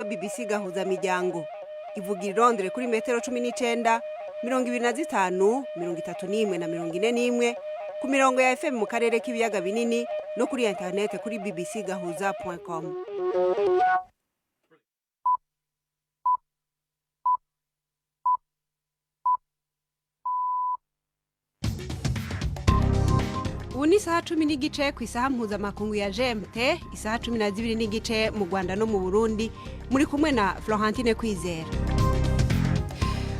BBC gahuza miryango ivuga irondere kuri metero 19 25 31 na 41 ku mirongo ya FM mu karere k'ibiyaga binini no kuri internet kuri bbcgahuza.com. Uni isaha 10 n'igice ku isaha mpuzamakungu ya GMT, isaha 12 n'igice mu Rwanda no mu Burundi, muri kumwe na Florentine Kwizera.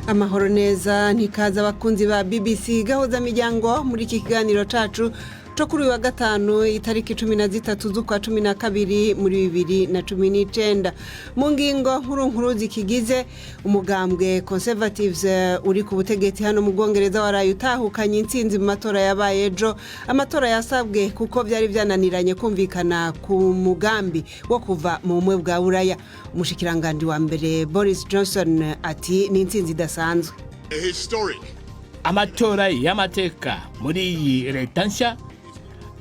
Amahoro neza ntikaza abakunzi ba BBC gahuza miryango muri iki kiganiro cacu cyo kuri wa gatanu itariki 13 z'ukwa 12 muri 2019. Mu ngingo nkuru zikigize umugambwe Conservatives uri ku butegetsi hano mu Bwongereza waraye utahukanye intsinzi mu matora yabaye ejo. Amatora yasabwe kuko byari byananiranye kumvikana ku mugambi wo kuva mu bumwe bwa Buraya. Umushikiranganje wa mbere Boris Johnson ati ni intsinzi idasanzwe. Amatora y'amateka muri iyi leta nshya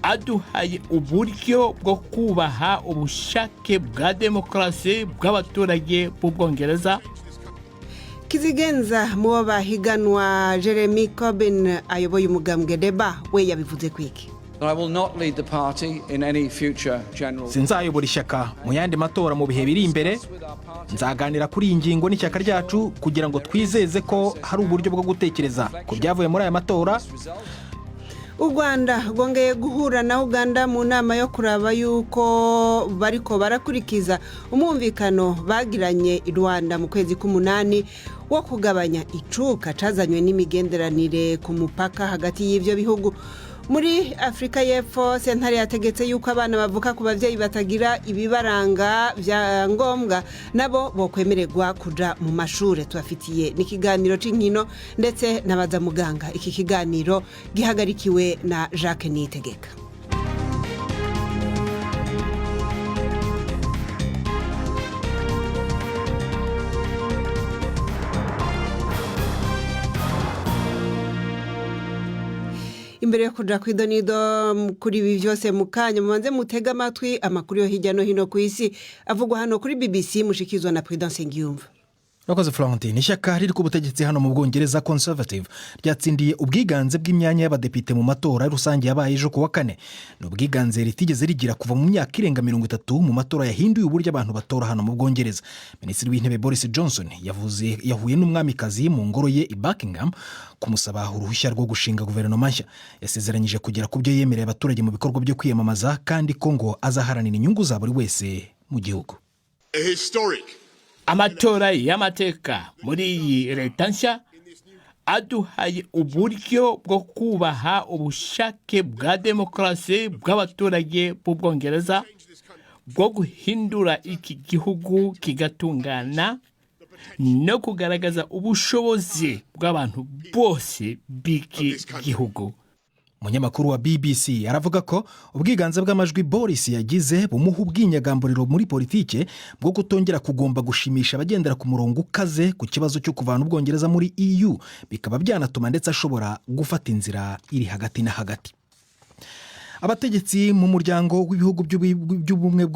aduhaye uburyo bwo kubaha ubushake bwa demokrasi bw'abaturage b'Ubwongereza. Kizigenza mu bahiganwa Jeremy Corbyn ayoboye umugambwe Deba we yabivuze kwiki. I will not lead the party in any future general. Sinzayobora ishyaka mu yandi matora mu bihe biri imbere. Nzaganira kuri iyi ngingo n'ishyaka ryacu kugira ngo twizeze ko hari uburyo bwo gutekereza ku byavuye muri aya matora. U Rwanda rwongeye guhura na Uganda mu nama yo kuraba yuko bariko barakurikiza umwumvikano bagiranye i Rwanda mu kwezi k'umunani wo kugabanya icuka cazanywe n'imigenderanire ku mupaka hagati y'ivyo bihugu. Muri Afrika y'Epfo sentare yategetse yuko abana bavuka ku bavyeyi batagira ibibaranga vya ngombwa nabo bokwemererwa kuja mu mashure. Twafitiye n'ikiganiro c'inkino ndetse nabaza muganga. Iki kiganiro gihagarikiwe na Jacques Nitegeka. Imbere yo kuja kwidonido kuri ibi byose mukanya mubanze mutega amatwi amakuru yo hirya no hino ku isi avugwa hano kuri BBC mushikizwa na Prudence Ngiyumva. Nakoze Florentine, ishyaka riri ku butegetsi hano mu Bwongereza Conservative ryatsindiye ubwiganze bw'imyanya y'abadepite mu matora rusange yabaye ejo ku wa kane. N'ubwiganze ritigeze rigira kuva mu myaka irenga 30 mu matora yahinduye uburyo abantu batora hano mu Bwongereza. Minisitiri w'intebe Boris Johnson yahuye n'umwamikazi mu ngoro ye i Buckingham kumusaba uruhushya rwo gushinga guverinoma nshya. Yasezeranyije kugera ku byo yemereye abaturage mu bikorwa byo kwiyamamaza kandi ko ngo azaharanira inyungu za buri wese mu gihugu. Amatora y'amateka muri iyi leta nshya aduhaye uburyo bwo kubaha ubushake bwa demokrasi bw'abaturage b'Ubwongereza bwo guhindura iki gihugu kigatungana no kugaragaza ubushobozi bw'abantu bose b'iki gihugu. Umunyamakuru wa BBC aravuga ko ubwiganze bw'amajwi Boris yagize bumuha ubwinyagamburiro muri politike bwo kutongera kugomba gushimisha abagendera ku murongo ukaze ku kibazo cyo kuvana Ubwongereza muri EU, bikaba byanatuma ndetse ashobora gufata inzira iri hagati na hagati. Abategetsi mu muryango w'ibihugu by'ubumwe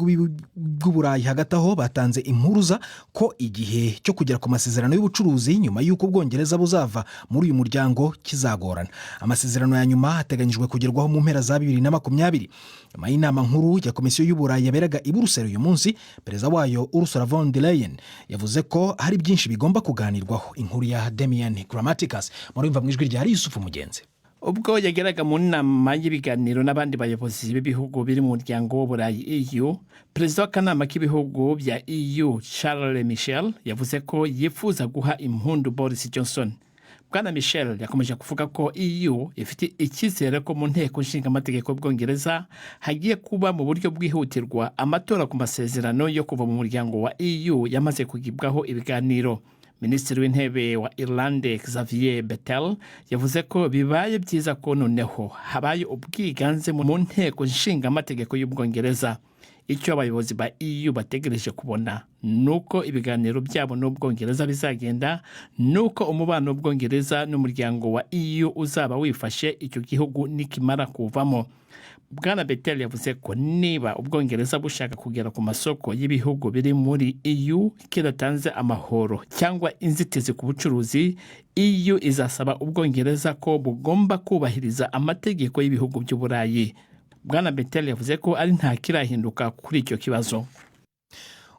bw'Uburayi hagati aho batanze impuruza ko igihe cyo kugera ku masezerano y'ubucuruzi nyuma y'uko Ubwongereza buzava muri uyu muryango kizagorana. Amasezerano ya nyuma ateganyijwe kugerwaho mu mpera za 2020. Nyuma y'inama nkuru ya Komisiyo y'Uburayi yaberaga i Buruseli uyu munsi, perezida wayo Ursula von der Leyen yavuze ko hari byinshi bigomba kuganirwaho. Inkuru ya Damian Grammaticus murumva mu ijwi rya Yusufu Mugenzi. Ubwo yageraga mu nama y'ibiganiro n'abandi bayobozi b'ibihugu biri mu muryango w'Uburayi EU, perezida w'akanama k'ibihugu bya EU Charles Michel yavuze ko yifuza guha impundu Boris Johnson. Bwana Michel yakomeje kuvuga ko EU ifite icyizere ko mu nteko nshinga amategeko y'Ubwongereza hagiye kuba mu buryo bwihutirwa amatora ku masezerano yo kuva mu muryango wa EU yamaze kugibwaho ibiganiro. Minisitiri w'intebe wa Irlande Xavier Bettel yavuze ko bibaye byiza ko noneho habaye ubwiganze mu nteko nshinga amategeko y'Ubwongereza. Icyo abayobozi ba EU bategereje kubona nuko ibiganiro byabo n'Ubwongereza bizagenda, nuko umubano w'Ubwongereza n'umuryango wa EU uzaba wifashe icyo gihugu nikimara kuvamo. Bwana Bettel yavuze ko niba Ubwongereza bushaka kugera ku masoko y'ibihugu biri muri EU kidatanze amahoro cyangwa inzitizi ku bucuruzi, EU izasaba Ubwongereza ko bugomba kubahiriza amategeko y'ibihugu by'Uburayi. Bwana Bettel yavuze ko ari nta kirahinduka kuri icyo kibazo.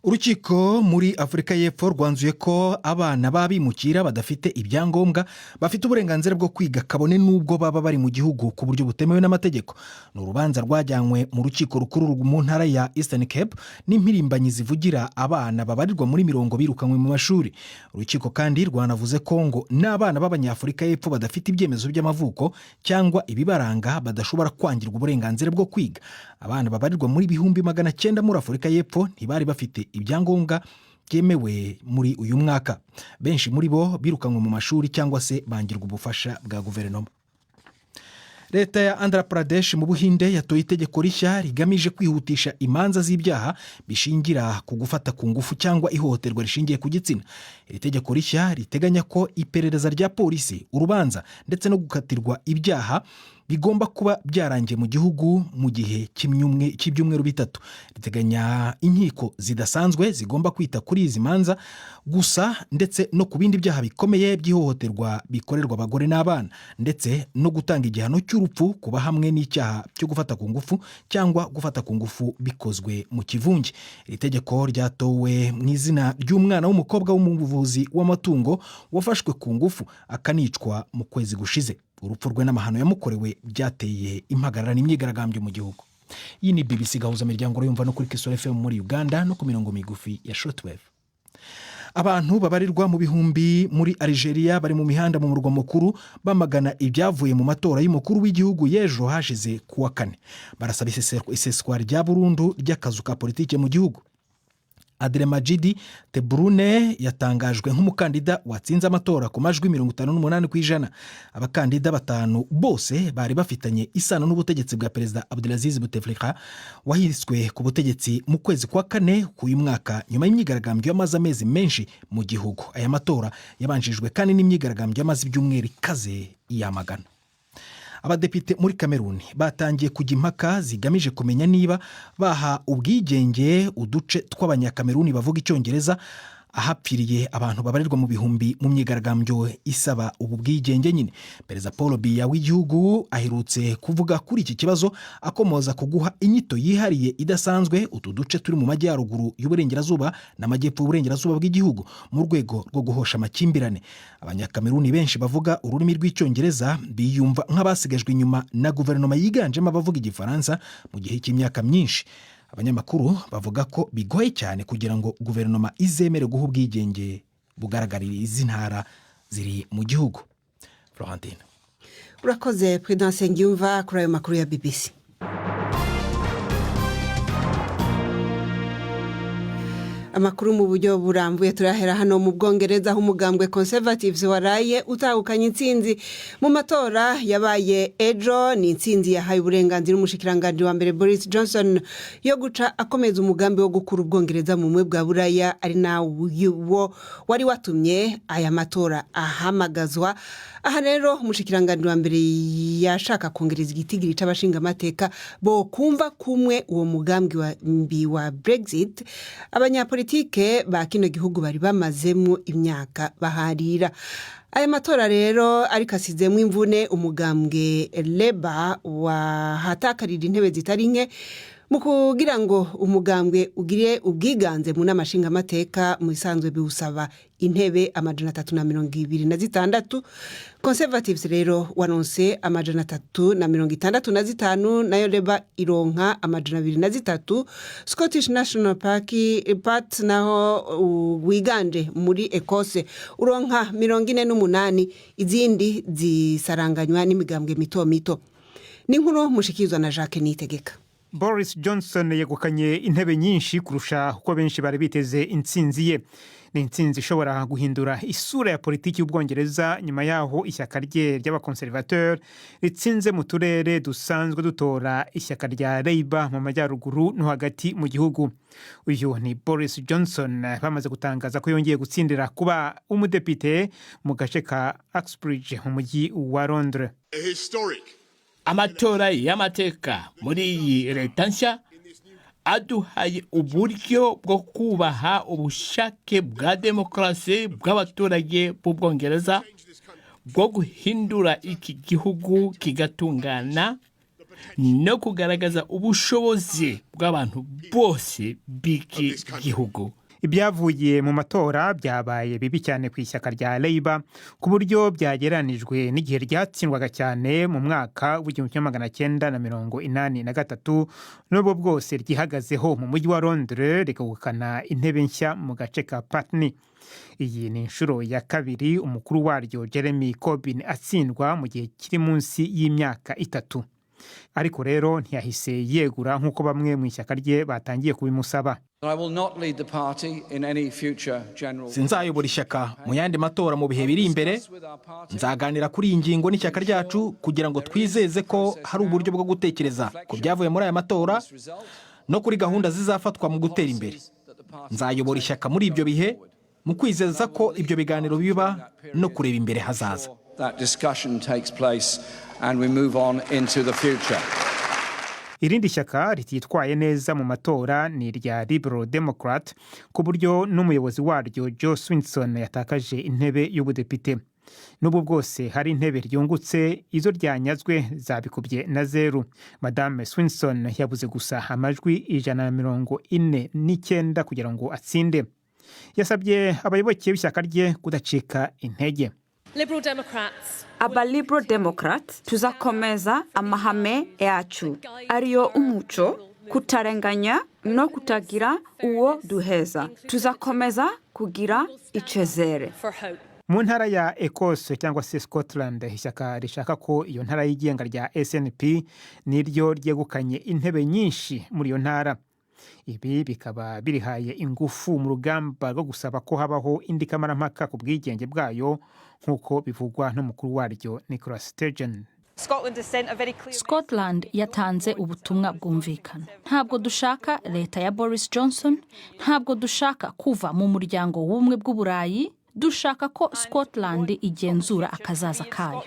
Urukiko muri Afurika y'Epfo rwanzuye ko abana b'abimukira badafite ibyangombwa bafite uburenganzira bwo kwiga kabone n'ubwo baba bari mu gihugu ku buryo butemewe n'amategeko. Ni urubanza rwajyanywe mu rukiko rukuru mu ntara ya Eastern Cape n'impirimbanyi zivugira abana babarirwa muri mirongo birukanywe mu mashuri. Urukiko kandi rwanavuze ko ngo n'abana b'Abanyafurika y'Epfo badafite ibyemezo by'amavuko cyangwa ibibaranga badashobora kwangirwa uburenganzira bwo kwiga. Abana babarirwa muri 900 muri Afurika y'Epfo ntibari bafite ibyangombwa byemewe muri uyu mwaka. Benshi muri bo birukanywe mu mashuri cyangwa se bangirwa ubufasha bwa guverinoma. Leta ya Andhra Pradesh mu Buhinde yatoye itegeko rishya rigamije kwihutisha imanza z'ibyaha bishingira ku gufata ku ngufu cyangwa ihohoterwa rishingiye ku gitsina. Iri tegeko rishya riteganya ko iperereza rya polisi, urubanza ndetse no gukatirwa ibyaha bigomba kuba byarangiye mu gihugu mu gihe cy'ibyumweru bitatu. Riteganya inkiko zidasanzwe zigomba kwita kuri izi manza gusa ndetse no ku bindi byaha bikomeye by'ihohoterwa bikorerwa abagore n'abana, ndetse no gutanga igihano cy'urupfu kuba hamwe n'icyaha cyo gufata ku ngufu cyangwa gufata ku ngufu bikozwe mu kivunge. Iri tegeko ryatowe mu izina ry'umwana w'umukobwa w'umuvuzi w'amatungo wafashwe ku ngufu akanicwa mu kwezi gushize. Urupfu rwe n'amahano yamukorewe byateye impagarara n'imyigaragambyo mu gihugu. Iyi ni BBC Gahuza Miryango yumva no kuri Kisoro FM muri Uganda no ku mirongo migufi ya shortwave. Abantu babarirwa mu bihumbi muri Algeria bari mu mihanda mu murwa mukuru bamagana ibyavuye mu matora y'umukuru w'igihugu y'ejo hashize kuwa kane. Barasaba iseswa rya burundu ry'akazu ka politike mu gihugu. Abdelmajid Tebboune yatangajwe nk'umukandida watsinze amatora ku majwi 58%. Abakandida batanu bose bari bafitanye isano n'ubutegetsi bwa Perezida Abdelaziz Bouteflika wahiswe ku butegetsi mu kwezi kwa kane k'uyu mwaka nyuma y'imyigaragambyo y'amaze amezi menshi mu gihugu. Aya matora yabanjijwe kandi n'imyigaragambyo y'amaze ibyumweru ikaze yamagana. Abadepite muri Cameroon batangiye kujya impaka zigamije kumenya niba baha ubwigenge uduce tw'Abanyakameruni bavuga Icyongereza ahapfiriye abantu babarirwa mu bihumbi mu myigaragambyo isaba ubu bwigenge nyine. Perezida Paul Biya w'igihugu aherutse kuvuga kuri iki kibazo akomoza kuguha inyito yihariye idasanzwe utu duce turi mu majyaruguru y'uburengerazuba n'amajyepfo y'uburengerazuba bw'igihugu mu rwego rwo guhosha amakimbirane. Abanyakameruni benshi bavuga ururimi rw'Icyongereza biyumva nk'abasigajwe inyuma na guverinoma yiganjemo abavuga Igifaransa mu gihe cy'imyaka myinshi. Abanyamakuru bavuga ko bigoye cyane kugira ngo guverinoma izemere guha ubwigenge bugaragarira izi ntara ziri mu gihugu. Florentine. Urakoze Prudence Ngiyumva kuri ayo makuru ya BBC. Amakuru mu buryo burambuye turahera hano mu Bwongereza aho umugambwe Conservatives waraye utahukanye intsinzi mu matora yabaye ejo. Ni intsinzi yahaye uburenganzira umushikiranganje wa mbere Boris Johnson yo guca akomeza umugambi wo gukura Ubwongereza mu mwe bwa Buraya, ari nawo wari watumye aya matora ahamagazwa. Aha rero umushikiranganje wa mbere yashaka kongereza igitigiri c'abashinga amateka bo kumva kumwe uwo mugambi wa Brexit abanyapolitike ba kino gihugu bari bamazemo imyaka baharira. Aya matora rero ariko asizemo imvune umugambwe Labour wahatakarira intebe zitari nke mu kugira ngo umugambwe ugire ubwiganze mu n'amashinga amateka mu isanzwe biwusaba intebe 326. Conservatives rero wanonse 365 nayo Labour ironka 203. Scottish National Party naho wiganje muri Ecosse uronka 48, izindi zisaranganywa n'imigambwe mito mito. Ni nkuru mushikizwa na Jacques Nitegeka. Boris Johnson yegukanye intebe nyinshi kurusha uko benshi bari biteze intsinzi ye. Ni intsinzi ishobora guhindura isura ya politiki y'Ubwongereza nyuma yaho ishyaka rye ry'abakonservateur ritsinze mu turere dusanzwe dutora ishyaka rya Labour mu majyaruguru no hagati mu gihugu. Uyu ni Boris Johnson bamaze gutangaza ko yongeye gutsindira kuba umudepite mu gace ka Uxbridge mu mujyi wa Londres. amatora y'amateka muri iyi leta nshya aduhaye uburyo bwo kubaha ubushake bwa demokarasi bw'abaturage b'ubwongereza bwo guhindura iki gihugu kigatungana no kugaragaza ubushobozi bw'abantu bose b'iki gihugu. Ibyavuye mu matora byabaye bibi cyane ku ishyaka rya Labour ku buryo byageranijwe n'igihe ryatsindwaga cyane mu mwaka w'1983 n'ubwo bwose ryihagazeho mu mujyi wa Londres rikegukana intebe nshya mu gace ka Putney. Iyi ni inshuro ya kabiri umukuru waryo Jeremy Corbyn atsindwa mu gihe kiri munsi y'imyaka 3. Ariko rero ntiyahise yegura nk'uko bamwe mu ishyaka rye batangiye kubimusaba. Sinzayobora ishyaka mu yandi matora mu bihe biri imbere. Nzaganira kuri iyi ngingo n'ishyaka ryacu kugira ngo twizeze ko hari uburyo bwo gutekereza ku byavuye muri aya matora no kuri gahunda zizafatwa mu gutera imbere. Nzayobora ishyaka muri ibyo bihe mu kwizeza ko ibyo biganiro biba no kureba imbere hazaza. Irindi shyaka rititwaye neza mu matora ni irya Liberal Democrat ku buryo n'umuyobozi waryo Joe Swinson yatakaje intebe y'ubudepite. N'ubu bwose hari intebe ryungutse, izo ryanyazwe zabikubye na 0. Madame Swinson yabuze gusa amajwi 149 kugira ngo atsinde. Yasabye abayoboke b'ishyaka rye kudacika intege. Aba Liberal Democrats tuzakomeza amahame yacu ariyo umuco, kutarenganya no kutagira uwo duheza. Tuzakomeza kugira icyizere. Mu ntara ya Ecosse cyangwa se Scotland, ishyaka rishaka ko iyo ntara yigenga rya SNP niryo ryegukanye intebe nyinshi muri iyo ntara. Ibi bikaba birihaye ingufu mu rugamba rwo gusaba ko habaho indi kamarampaka ku bwigenge bwayo nk'uko bivugwa n'umukuru waryo Nicola Sturgeon. Scotland yatanze ubutumwa bwumvikana. Ntabwo dushaka leta ya Boris Johnson, ntabwo dushaka kuva mu muryango w'ubumwe bw'Uburayi, dushaka ko Scotland igenzura akazaza kayo.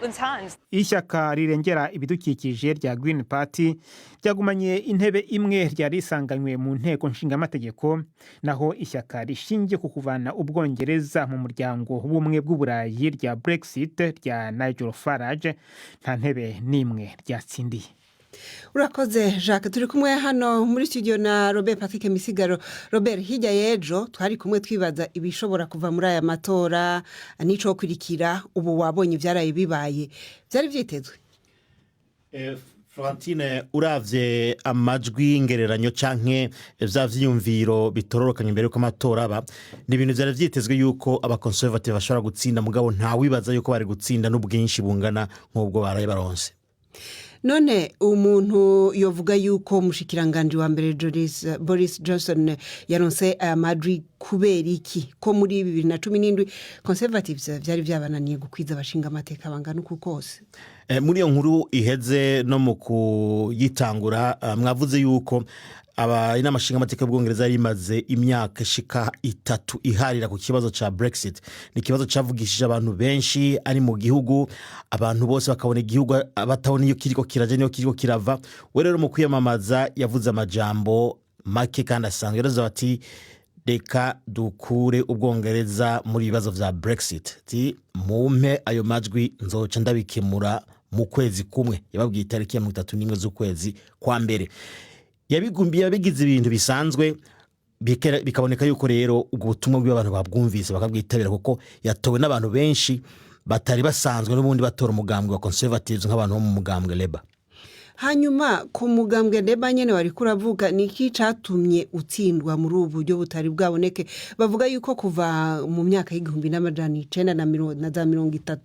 Ishyaka rirengera ibidukikije rya Green Party ryagumanye intebe imwe ryari risanganywe mu nteko nshingamategeko, naho ishyaka rishingiye ku kuvana Ubwongereza mu muryango w'ubumwe bw'Uburayi rya Brexit rya Nigel Farage nta ntebe n'imwe ryatsindiye. Urakoze Jacques, turi kumwe hano muri studio na Robert Patrick Misigaro. Robert, hirya y'ejo twari kumwe twibaza ibishobora kuva muri aya matora n'ico kwirikira, ubu wabonye ivyaraye bibaye, byari vyitezwe? Florentine, uravye amajwi ngereranyo canke vya vyiyumviro bitororokanye imbere ko amatora aba, ni ibintu vyari vyitezwe yuko abakonservative bashobora gutsinda, mugabo nta wibaza yuko bari gutsinda n'ubwinshi bungana nk'ubwo baraye baronse. None umuntu yovuga yuko mushikiranganje wa mbere Boris Johnson yaronse amajwi kubera iki ko muri 2017 conservatives vyari vyabananiye gukwiza abashinga amateka bangana uku kose? Muri iyo nkuru iheze no mu kuyitangura mwavuze yuko inamashinga amateka y'Ubwongereza yari imaze imyaka shika 3 iharira ku kibazo ca Brexit. Ni kibazo cavugishije abantu benshi ari mu gihugu, abantu bose bakabona igihugu batabona iyo kiriko kiraje niyo kiriko kirava. We rero mu kwiyamamaza yavuze amajambo make kandi asanzwe, yaravuze ati reka dukure Ubwongereza muri ibibazo vya Brexit. Mumpe ayo majwi nzoca ndabikemura mu kwezi kumwe. Yababwiye itariki ya 31 z'ukwezi kwa mbere. Yabigize ibintu bisanzwe, bikaboneka yuko rero ubwo butumwa bw'abantu babwumvise bakabwitabira, kuko yatowe n'abantu benshi batari basanzwe n'ubundi batora umugambwe wa conservatives nk'abantu bo mu mugambwe Labour. Hanyuma ku mugambwe Labour nyene wari kuravuga niki catumye utsindwa muri ubu buryo butari bwaboneke? Bavuga yuko kuva mu myaka y'1930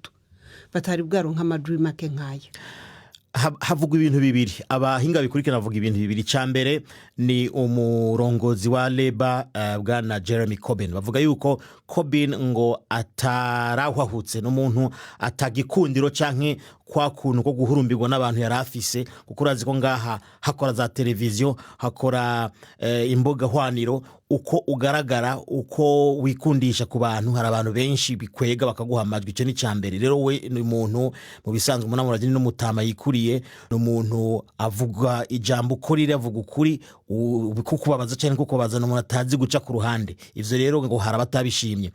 batari bwaronka amajwi make nkaya. Havugwa ibintu bibiri, abahinga bikurikirana bavuga ibintu bibiri. Cambere ni umurongozi wa Labour bwana Jeremy Corbyn. Bavuga yuko Corbyn ngo atarahwahutse n'umuntu atagikundiro canke kwa kuntu ko guhurumbirwa n'abantu yarafise, kuko urazi ko ngaha hakora za televiziyo, hakora imboga hwaniro, uko ugaragara, uko wikundisha ku bantu. Hari abantu benshi bikwega bakaguha amajwi, icyo ni cyambere. Rero we ni umuntu mu bisanzwe umunamuragini n'umutama yikuriye, ni umuntu avuga ijambo ukuri, avuga ukuri, kukubabaza cyane kukubabaza, n'umuntu atazi guca ku ruhande. Ivyo rero ngo hari abatabishimye.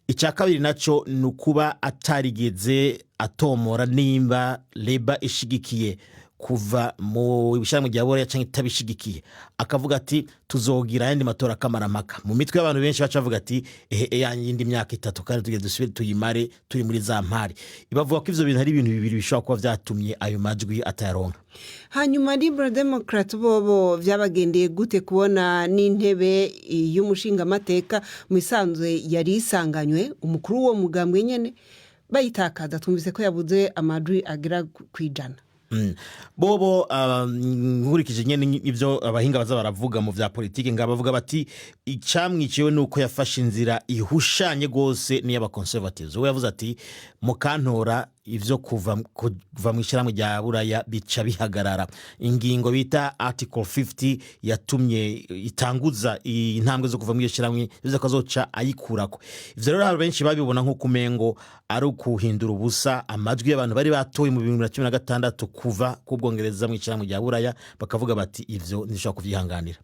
Icya kabiri nacyo ni ukuba atarigeze atomora nimba leba ishigikiye kuva mu bishyirahamwe bya Buraya cyangwa itabishigikiye, akavuga ati tuzogira ayandi matora kamaramaka. Mu mitwe y'abantu benshi baca bavuga ati yindi myaka 3 kandi tugeze dusubire tuyimare turi muri za mpari. Ibavuga ko ivyo bintu hari ibintu bibiri bishobora kuba vyatumye ayo majwi atayaronka. Hanyuma Liberal Democrat bobo vyabagendeye gute kubona n'intebe y'umushinga mateka mu isanzwe yari isanganywe umukuru wo mugambwe nyene bayitakaza? Tumvise ko yabuze amajwi agera kwijana. Bobo nkurikije nyene ivyo abahinga baza baravuga mu vya politike, ngabavuga bati icamwiciwe nuko yafashe inzira ihushanye gose ni y'aba conservatives. We yavuze ati mukantora ivyo kuva mu ishyirahamwe rya Buraya bica bihagarara. Ingingo bita article 50 yatumye itanguza intambwe zo kuva mu ishyirahamwe bivuze ko azoca ayikurako. Ivyo rero benshi babibona nko kumengo ari ukuhindura ubusa amajwi y'abantu bari batoye mu 2016 kuva ku Bwongereza mu ishyirahamwe rya Buraya, bakavuga bati ivyo ntishobora kuvyihanganira.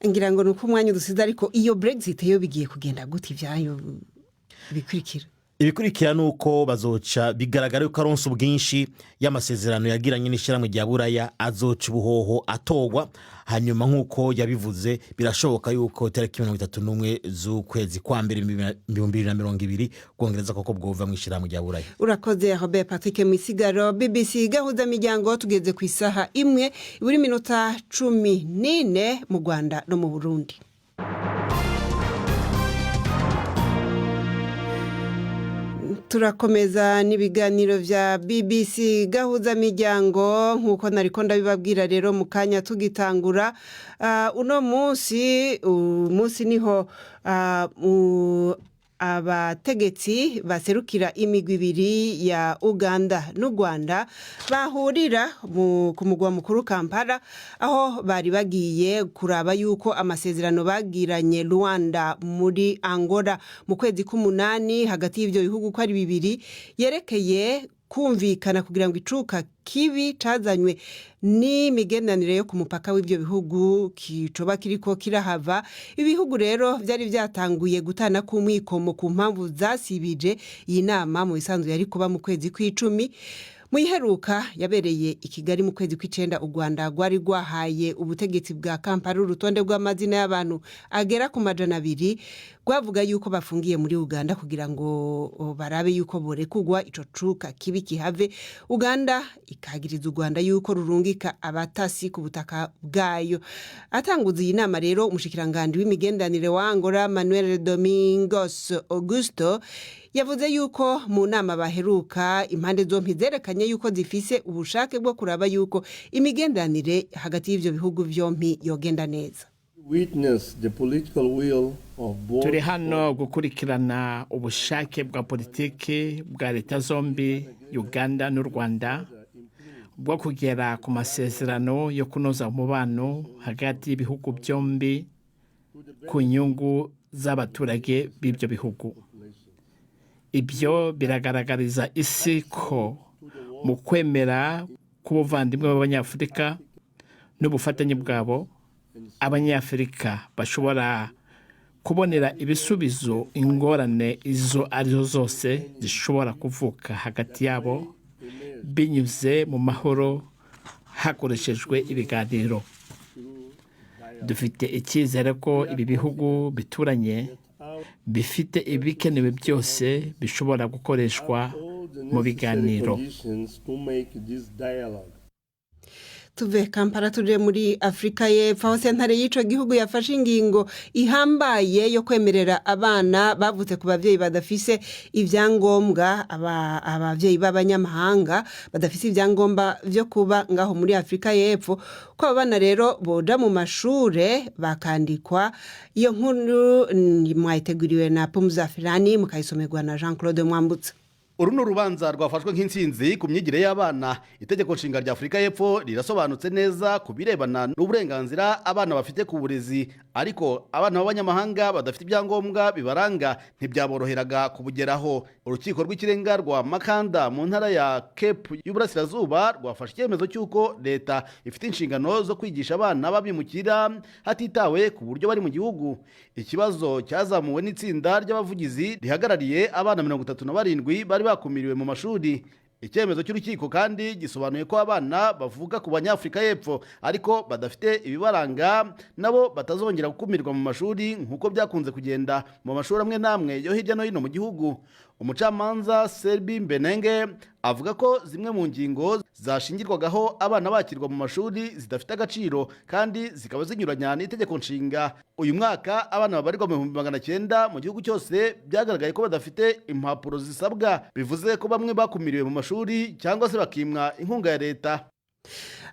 Ngira ngo nuko umwanya dusize, ariko iyo Brexit yo bigiye kugenda gute ivyayo bikurikira? Ibikurikira nuko bazoca bigaragara yuko aronse ubwinshi y'amasezerano yagiranye n'ishyirahamwe rya Buraya azoca ubuhoho atogwa. Hanyuma nkuko yabivuze birashoboka yuko tariki 31 z'ukwezi kwa mbere 2020 Bwongereza koko bwova mu ishyirahamwe rya Buraya. Urakoze Robert Patrick Misigaro. BBC Gahuza Miryango tugeze ku isaha 1 buri minota 14 mu Rwanda no mu Burundi. Turakomeza n'ibiganiro vya BBC Gahuza Miryango nkuko nariko ndabibabwira rero mu kanya tugitangura. Uno munsi niho abategetsi baserukira imigwi ibiri ya Uganda n'u Rwanda bahurira ku mugwa mukuru Kampala, aho bari bagiye kuraba yuko amasezerano bagiranye Rwanda muri Angola mu kwezi k'umunani hagati y'ivyo bihugu ko ari bibiri yerekeye kumvikana kugira ngo icuka kibi cazanywe n'imigenderanire yo ku mupaka w'ivyo bihugu kicoba kiriko kirahava. Ibihugu rero vyari vyatanguye gutana ku mwikomo ku mpamvu zasibije iyi nama mu bisanzwe yari kuba mu kwezi kw'icumi. Mu iheruka yabereye i Kigali mu kwezi kw'icenda, u Rwanda rwari rwahaye ubutegetsi bwa Kampala urutonde rw'amazina y'abantu agera ku 200 rwavuga yuko bafungiye muri Uganda kugira ngo barabe yuko borekugwa ico cuka kibi kihave. Uganda ikagiriza u Rwanda yuko rurungika abatasi ku butaka bwayo. Atanguza iyi nama rero umushikiranganje w'imigenderanire wa Angola Manuel Domingos Augusto yavuze yuko mu nama baheruka impande zompi zerekanye yuko zifise ubushake bwo kuraba yuko imigenderanire hagati y'ivyo bihugu vyompi yogenda neza. Turi hano gukurikirana ubushake bwa politiki bwa leta zombi Uganda n'u Rwanda bwo kugera ku masezerano yo kunoza umubano hagati y'ibihugu byombi ku nyungu z'abaturage b'ibyo bihugu. Ibyo biragaragariza isi ko mu kwemera k'ubuvandimwe b'Abanyafurika n'ubufatanye bwabo, Abanyafurika bashobora kubonera ibisubizo ingorane izo arizo zose zishobora kuvuka hagati yabo binyuze mu mahoro hakoreshejwe ibiganiro. Dufite icyizere ko ibi bihugu bituranye bifite ibikenewe byose bishobora gukoreshwa mu biganiro. Tuve Kampala tuje muri Afrika y'Epfo, aho sentare y'ico gihugu yafashe ingingo ihambaye yo kwemerera abana bavutse ku bavyeyi badafise ivyangombwa, abavyeyi b'abanyamahanga badafise ivyangombwa vyo kuba ngaho muri Afrika y'Epfo, ko abana rero boja mu mashure bakandikwa. Iyo nkuru mwayiteguriwe na Pumza Filani mukayisomerwa na Jean Claude Mwambutsa. uru ni urubanza rwafashwe nk'intsinzi ku myigire y'abana. Itegeko nshinga rya Afurika y'Epfo rirasobanutse neza ku birebana n'uburenganzira abana bafite ku burezi, ariko abana b'abanyamahanga badafite ibyangombwa bibaranga ntibyaboroheraga kubugeraho. Urukiko rw'ikirenga rwa Makanda mu ntara ya Cape y'Uburasirazuba rwafashe icyemezo cy'uko leta ifite inshingano zo kwigisha abana babimukira hatitawe ku buryo bari mu gihugu. Ikibazo cyazamuwe n'itsinda ry'abavugizi rihagarariye abana 37 bari bakumiriwe mu mashuri. Icyemezo cy'urukiko kandi gisobanuye ko abana bavuga ku Banyafurika y'Epfo ariko badafite ibibaranga nabo batazongera gukumirwa mu mashuri nk'uko byakunze kugenda mu mashuri amwe n'amwe yo hirya no hino mu gihugu. Umucamanza Serbi Mbenenge avuga ko zimwe mu ngingo zashingirwagaho abana bakirwa mu mashuri zidafite agaciro kandi zikaba zinyuranya n'itegeko nshinga. Uyu mwaka abana babarirwa mu 900 mu gihugu cyose byagaragaye ko badafite impapuro zisabwa, bivuze ko bamwe bakumiriwe mu mashuri cyangwa se bakimwa inkunga ya leta.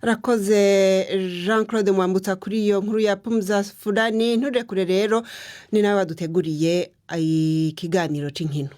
Rakoze Jean Claude Mwambutsa kuri iyo nkuru ya Pumza Fulani. Nturekure rero ni nawe waduteguriye ikiganiro cy'inkino.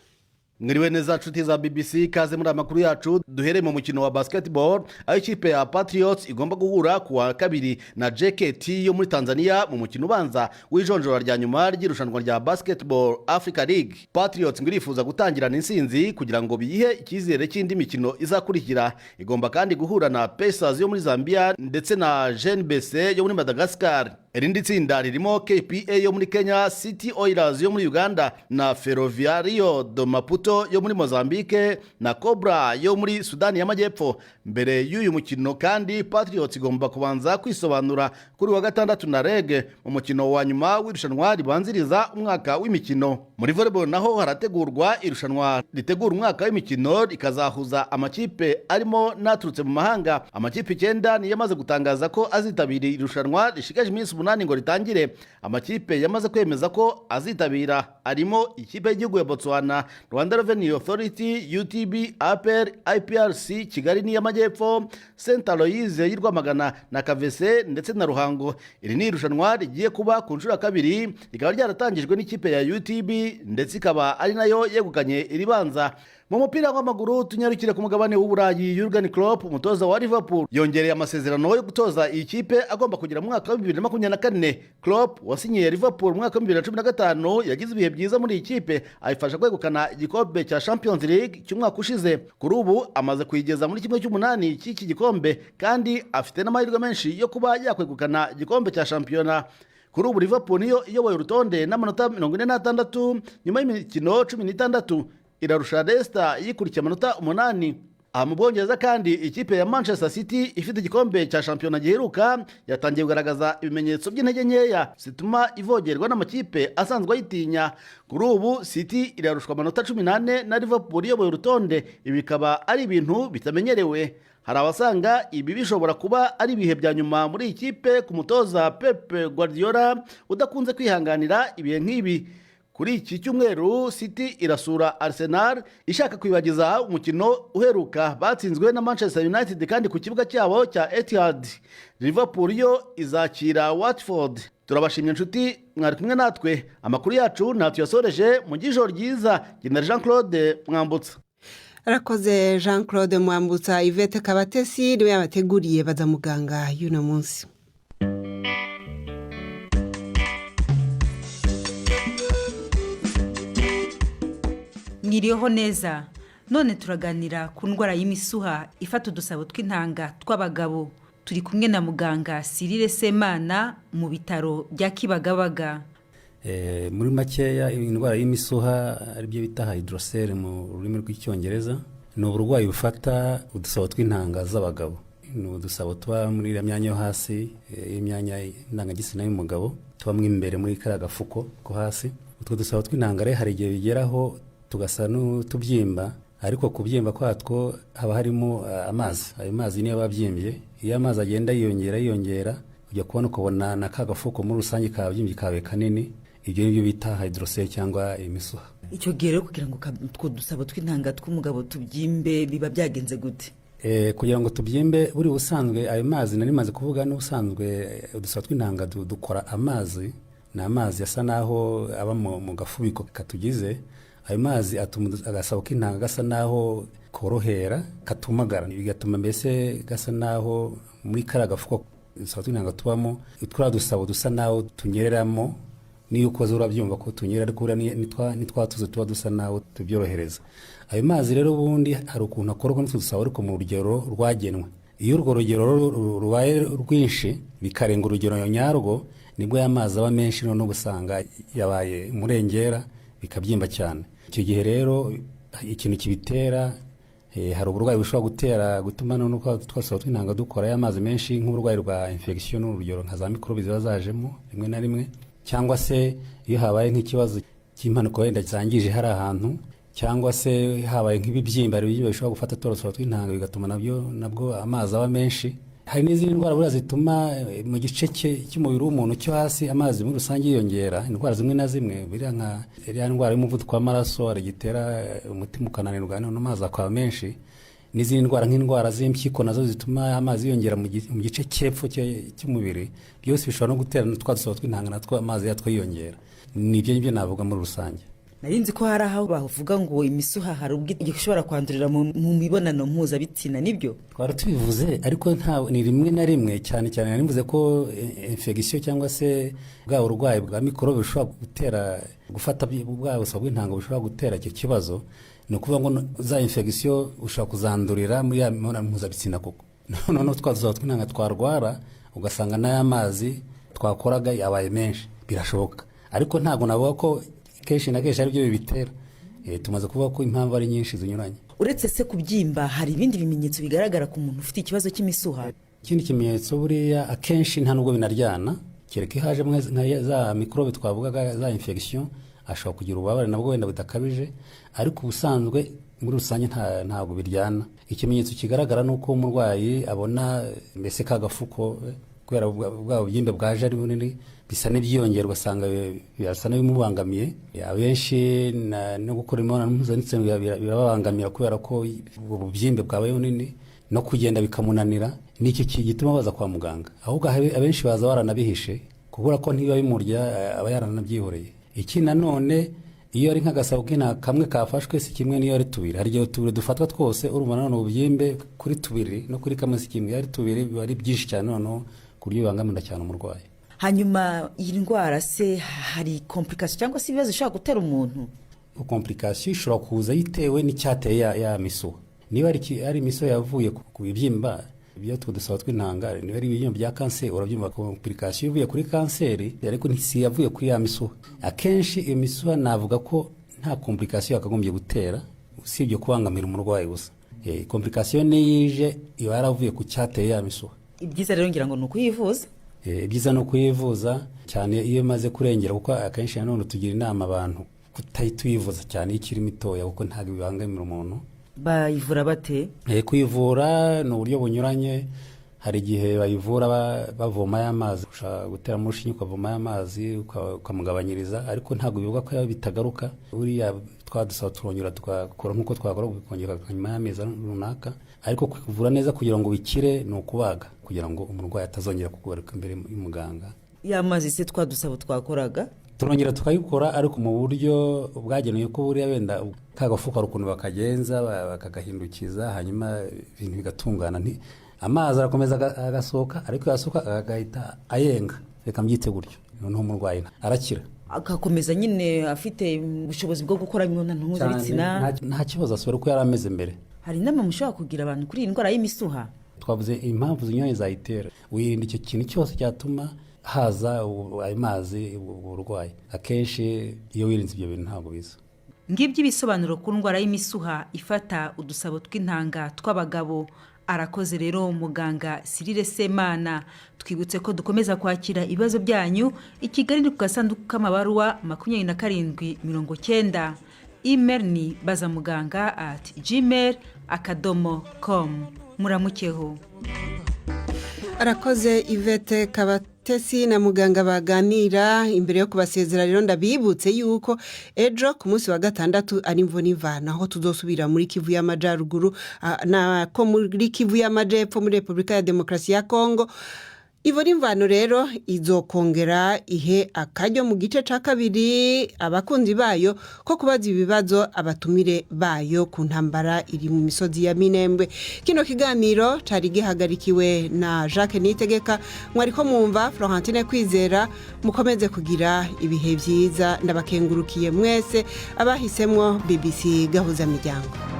Mwiriwe neza nshuti za BBC, kaze muri amakuru yacu. Duhere mu mukino wa basketball aho ikipe ya Patriots igomba guhura ku wa kabiri na JKT yo muri Tanzania mu mukino ubanza w'ijonjora rya nyuma ry'irushanwa rya Basketball Africa League. Patriots ngirifuza gutangirana insinzi kugira ngo biyihe icyizere cy'indi mikino izakurikira. Igomba kandi guhura na Pacers yo muri Zambia ndetse na GNBC yo muri Madagascar. Irindi tsinda ririmo KPA yo muri Kenya, City Oilers yo muri Uganda na Ferroviario do Maputo yo muri Mozambique na Cobra yo muri Sudani y'Amajyepfo. Mbere y'uyu mukino kandi Patriots igomba kubanza kwisobanura kuri wa gatandatu na REG mu mukino wa nyuma w'irushanwa ribanziriza umwaka w'imikino. Muri volleyball naho harategurwa irushanwa ritegura umwaka w'imikino rikazahuza amakipe arimo naturutse mu mahanga. Amakipe 9 niyo yamaze gutangaza ko azitabira irushanwa rishigaje iminsi 8 ngo ritangire. Amakipe yamaze kwemeza ko azitabira arimo ikipe y'igihugu ya Botswana, Rwanda Revenue Authority, UTB, APR, IPRC, Kigali n'Amajyepfo, St. Aloys y'Irwamagana na Kavese ndetse na Ruhango. Iri ni irushanwa rigiye kuba ku nshuro ya kabiri, rikaba ryaratangijwe n'ikipe ya UTB ndetse ikaba ari nayo yegukanye iribanza. Mu mupira w'amaguru tunyarukire ku mugabane w'Uburayi, Jurgen Klopp umutoza wa Liverpool yongereye amasezerano yo gutoza iyi kipe agomba kugira mu mwaka wa 2024. Klopp wasinyiye Liverpool mu mwaka wa 2015 yagize ibihe byiza muri iyi kipe, ayifasha kwegukana igikombe cya Champions League cy'umwaka ushize. Kuri ubu amaze kuyigeza muri 1/8 cy'iki gikombe kandi afite n'amahirwe menshi yo kuba yakwegukana igikombe cya shampiyona. Kuri ubu Liverpool niyo iyoboye urutonde n'amanota 46 nyuma y'imikino 16. Irarusha Leicester yikurikiye amanota 8. Mu Bwongereza kandi ikipe ya Manchester City ifite igikombe cya shampiyona giheruka yatangiye kugaragaza ibimenyetso by'intege nkeya zituma ivogerwa n'amakipe asanzwe ayitinya. Kuri ubu City irarushwa amanota 18 na Liverpool iyoboye urutonde. Ibi bikaba ari ibintu bitamenyerewe. Hari abasanga ibi bishobora kuba ari ibihe bya nyuma muri ikipe ku mutoza Pep Guardiola udakunze kwihanganira ibihe nk'ibi. Kuri iki cyumweru City irasura Arsenal ishaka kwibagiza umukino uheruka batsinzwe na Manchester United kandi ku kibuga cyabo cya Etihad. Liverpool yo izakira Watford. Turabashimye nshuti mwari kumwe natwe. Amakuru yacu natuyasoreje mu gijoro ryiza. Genda Jean Claude Mwambutsa. Rakoze Jean Claude Mwambutsa. Yvette Kabatesi niwe yabateguriye baza muganga y'uno munsi. Mwiriyeho neza. None turaganira ku ndwara y'imisuha ifata udusabo tw'intanga tw'abagabo. Turi kumwe na muganga Cyril Semana mu bitaro bya Kibagabaga. Muri makeya indwara y'imisuha ari byo bita hydrocele mu rurimi rw'icyongereza, ni uburwayi bufata udusabo tw'intanga z'abagabo. Ni udusabo tuba muri iriya myanya yo hasi y'imyanya ndangagitsina y'umugabo, tubamwe imbere muri kariya gafuko ko hasi. Utwo dusabo tw'intanga rero hari igihe bigeraho tugasa n'utubyimba, ariko kubyimba kwatwo haba harimo amazi. Ayo mazi niyo babyimbye. Iyo amazi agenda yiyongera ujya kubona na kagafuko muri rusange kabyimbye kabe kanini. Ibyo nibyo bita hydrocele cyangwa imisuha. Icyo gihe rero kugira ngo utwo dusabo tw'intanga tw'umugabo tubyimbe biba byagenze gute? Kugira ngo tubyimbe buri usanzwe ayo mazi nari maze kuvuga n'usanzwe udusabo tw'intanga dukora amazi. Ni amazi asa naho aba mu gafubiko katugize. ayo mazi atuma agasabo k'intanga gasa naho korohera katumagara, bigatuma mbese gasa naho muri kariya gafuko udusabo tw'intanga tubamo turiya dusabo dusa naho tunyereramo, niyo ukoze urabyumva ko tunyerera, ariko nitwa tuzi tuba dusa naho tubyorohereza. Ayo mazi rero ubundi hari ukuntu akorwa n'utwo dusabo ariko mu rugero rwagenwe. Iyo urwo rugero rubaye rwinshi bikarenga urugero nyarwo, nibwo ya mazi aba menshi noneho gusanga yabaye umurengera bikabyimba cyane. Icyo gihe rero ikintu kibitera, hari uburwayi bushobora gutuma noneho twasaba tw'intanga dukora y'amazi menshi, nk'uburwayi bwa infection n'urugero nka za mikorobe ziba zajemo rimwe na rimwe, cyangwa se iyo habaye nk'ikibazo cy'impanuka wenda zangije hari ahantu, cyangwa se habaye nk'ibibyimba bishobora gufata twasaba tw'intanga bigatuma nabwo amazi aba menshi. Hari n'izindi ndwara buriya zituma mu gice cy'umubiri w'umuntu cyo hasi amazi muri rusange yiyongera, indwara zimwe na zimwe biriya nka iriya ndwara y'umuvuduko w'amaraso gitera umutima ukananirwa none amazi akaba menshi, n'izindi ndwara nk'indwara z'impyiko nazo zituma amazi yiyongera mu gice cy'epfo cy'umubiri, byose bishobora no gutera twasaba tw'intanga natwo amazi yatwo yiyongera. Nibyo navuga muri rusange. Narinzi ko hari aho bavuga ngo imisuha hari ubwo ishobora kwandurira mu mibonano mpuzabitsina, nibyo twari tubivuze, ariko ni rimwe na rimwe cyane narimvuze ko infection cyangwa se bwa urwayi bwa mikorobe bishobora gutera gufata bwa busaba bw'intanga bushobora gutera icyo kibazo. Ni ukuvuga ngo za infection ushobora kuzandurira muri ya mibonano mpuzabitsina koko, noneho twasaba tw'intanga twarwara ugasanga n'aya mazi twakoraga yabaye menshi, birashoboka, ariko ntabwo navuga ko kenshi na kenshi aribyo bibitera. Tumaze kuvuga ko impamvu ari nyinshi zinyuranye. Uretse se kubyimba, hari ibindi bimenyetso bigaragara ku muntu ufite ikibazo cy'imisuha? Ikindi kimenyetso buriya akenshi nta nubwo binaryana, kereka iyo hajemo nka za mikorobe twavugaga za infection, ashobora kugira ububabare nabwo wenda budakabije, ariko ubusanzwe muri rusange ntabwo biryana. Ikimenyetso kigaragara ni uko umurwayi abona mbese ka gafuko kubera bwa bubyimbe bwaje ari bunini bisa n'ibyiyongera, ugasanga birasa n'ibimubangamiye. Abenshi no gukora imibonano mpuzabitsina birababangamira kubera ko ububyimbe bwabaye bunini, no kugenda bikamunanira. Nicyo gituma baza kwa muganga, ahubwo abenshi baza baranabihishe kubura ko ntibiba bimurya, aba yaranabyihoreye. Iki nanone iyo ari nk'agasabo k'intanga kamwe kafashwe si kimwe n'iyo ari tubiri. Hari igihe tubiri dufatwa twose, urumva none ububyimbe kuri tubiri no kuri kamwe si kimwe, ari tubiri biba ari byinshi cyane noneho ku buryo bibangamira cyane umurwayi. Hanyuma iyi ndwara se hari complication cyangwa se ibibazo ishobora gutera umuntu? Complication ishobora kuza yitewe n'icyateye ya misuha. Niba ari imisuha yavuye ku bibyimba byo tudusaba tw'intanga, niba ari ibibyimba bya kanseri, urabyumva complication ivuye kuri kanseri, ariko ntisi yavuye kuri ya misuha. Akenshi iyo misuha navuga ko nta complication yakagombye gutera usibye kubangamira umurwayi gusa. Complication niyije iba yaravuye ku cyateye ya misuha. Ibyiza rero ngira ngo ni ukuyivuza. Ibyiza no kuyivuza cyane iyo imaze kurengera, kuko akenshi nanone tugira inama abantu kutayivuza cyane ikiri mitoya, kuko ntabwo bibangamira umuntu. Bayivura bate? Kuyivura ni uburyo bunyuranye. Hari igihe bayivura bavoma y'amazi, ushaka gutera mu rushinge ukavoma y'amazi ukamugabanyiriza, ariko ntabwo bivuga ko bitagaruka. Buriya twadusaba turongera tukakora nk'uko twakora bikongera nyuma y'amezi runaka, ariko kuvura neza kugira ngo bikire ni ukubaga, kugira ngo umurwayi atazongera kugaruka imbere y'umuganga. Y'amazi se twadusaba twakoraga turongera tukayikora, ariko mu buryo bwagenewe ko buriya wenda kagafuka ukuntu bakagenza bakagahindukiza, hanyuma ibintu bigatungana. Amazi arakomeza agasohoka, ariko yasohoka agahita ayenga, reka mbyite gutyo, noneho umurwayi arakira, agakomeza nyine afite ubushobozi bwo gukora imibonano mpuzabitsina. Nta kibazo asubira uko yari ameze mbere. Hari inama mushobora kugira abantu kuri iyi ndwara y'imisuha? Twavuze impamvu zinyuranye zayitera, wirinda icyo kintu cyose cyatuma haza ayo mazi uburwayi. Akenshi iyo wirinze ibyo bintu ntabwo biza. Ngibyo ibisobanuro ku ndwara y'imisuha ifata udusabo tw'intanga tw'abagabo. Arakoze rero muganga Cyrille Semana. Twibutse ko dukomeza kwakira ibibazo byanyu i Kigali ku gasanduku k'amabaruwa 2790. Email ni bazamuganga@gmail.com. Muramukeho. Arakoze Yvette Kabatesi na muganga baganira. Imbere yo kubasezera rero ndabibutse yuko ejo ku munsi wa gatandatu ari imvune ivana, aho tuzosubira muri Kivu y'Amajyaruguru na ko muri Kivu y'Amajyepfo muri Repubulika ya Demokarasi ya Kongo. ivura imvano rero izokongera ihe akaryo mu gice ca kabiri abakunzi bayo ko kubaza ibibazo abatumire bayo ku ntambara iri mu misozi ya Minembwe. Kino kiganiro cari gihagarikiwe na Jacques Nitegeka, mwariko mwumva Florentine Kwizera. Mukomeze kugira ibihe vyiza, ndabakengurukiye mwese abahisemwo BBC Gahuza Miryango.